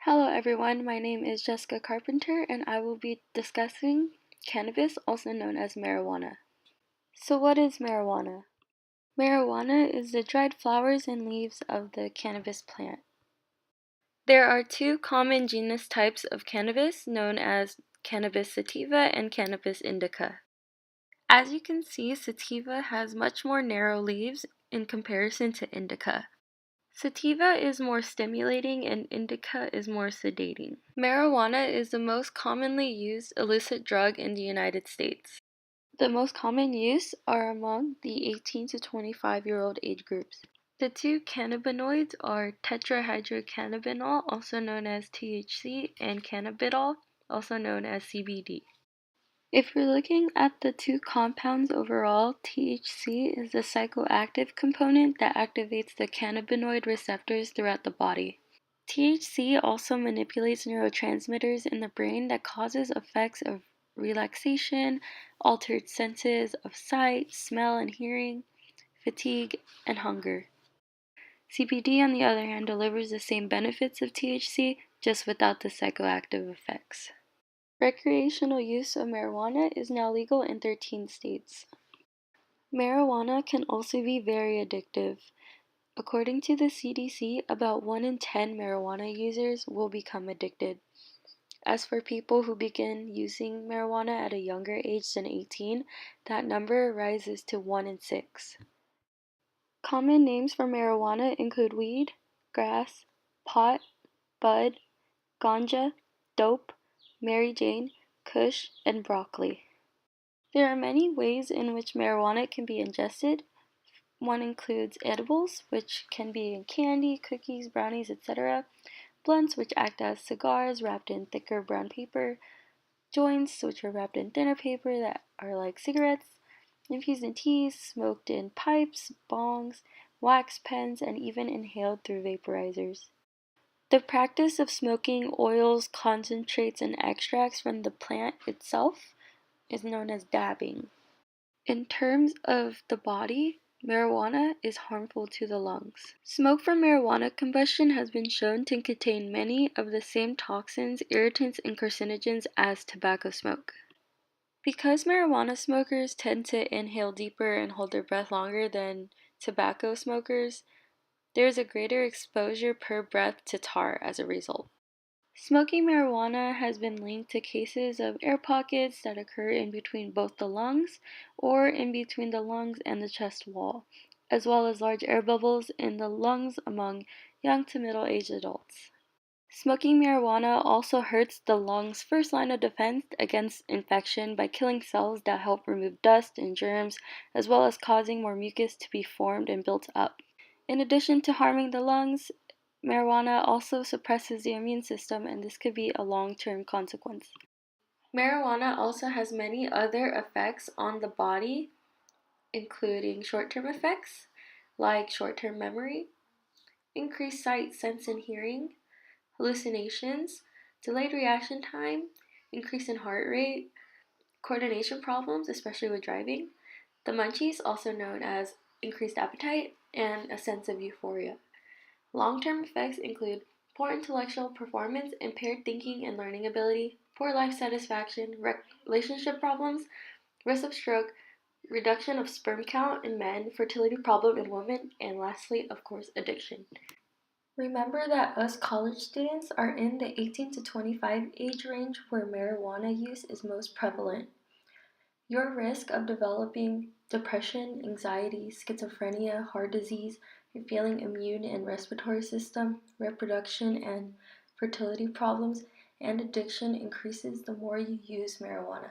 Hello everyone, my name is Jessica Carpenter and I will be discussing cannabis, also known as marijuana. So what is marijuana? Marijuana is the dried flowers and leaves of the cannabis plant. There are two common genus types of cannabis known as Cannabis sativa and Cannabis indica. As you can see, sativa has much more narrow leaves in comparison to indica. Sativa is more stimulating and indica is more sedating. Marijuana is the most commonly used illicit drug in the United States. The most common use are among the 18 to 25-year-old age groups. The two cannabinoids are tetrahydrocannabinol, also known as THC, and cannabidiol, also known as CBD. If we're looking at the two compounds overall, THC is the psychoactive component that activates the cannabinoid receptors throughout the body. THC also manipulates neurotransmitters in the brain that causes effects of relaxation, altered senses of sight, smell, and hearing, fatigue, and hunger. CBD, on the other hand, delivers the same benefits of THC, just without the psychoactive effects. Recreational use of marijuana is now legal in 13 states. Marijuana can also be very addictive. According to the CDC, about 1 in 10 marijuana users will become addicted. As for people who begin using marijuana at a younger age than 18, that number rises to 1 in 6. Common names for marijuana include weed, grass, pot, bud, ganja, dope, Mary Jane, kush, and broccoli. There are many ways in which marijuana can be ingested. One includes edibles, which can be in candy, cookies, brownies, etc., blunts, which act as cigars wrapped in thicker brown paper, joints, which are wrapped in thinner paper that are like cigarettes, infused in teas, smoked in pipes, bongs, wax pens, and even inhaled through vaporizers. The practice of smoking oils, concentrates, and extracts from the plant itself is known as dabbing. In terms of the body, marijuana is harmful to the lungs. Smoke from marijuana combustion has been shown to contain many of the same toxins, irritants, and carcinogens as tobacco smoke. Because marijuana smokers tend to inhale deeper and hold their breath longer than tobacco smokers, there is a greater exposure per breath to tar as a result. Smoking marijuana has been linked to cases of air pockets that occur in between both the lungs or in between the lungs and the chest wall, as well as large air bubbles in the lungs among young to middle-aged adults. Smoking marijuana also hurts the lungs' first line of defense against infection by killing cells that help remove dust and germs, as well as causing more mucus to be formed and built up. In addition to harming the lungs, marijuana also suppresses the immune system, and this could be a long-term consequence. Marijuana also has many other effects on the body, including short-term effects like short-term memory, increased sight, sense, and hearing, hallucinations, delayed reaction time, increase in heart rate, coordination problems, especially with driving, the munchies, also known as increased appetite, and a sense of euphoria. Long-term effects include poor intellectual performance, impaired thinking and learning ability, poor life satisfaction, relationship problems, risk of stroke, reduction of sperm count in men, fertility problem in women, and lastly, of course, addiction. Remember that us college students are in the 18 to 25 age range where marijuana use is most prevalent. Your risk of developing depression, anxiety, schizophrenia, heart disease, your failing immune and respiratory system, reproduction and fertility problems, and addiction increases the more you use marijuana.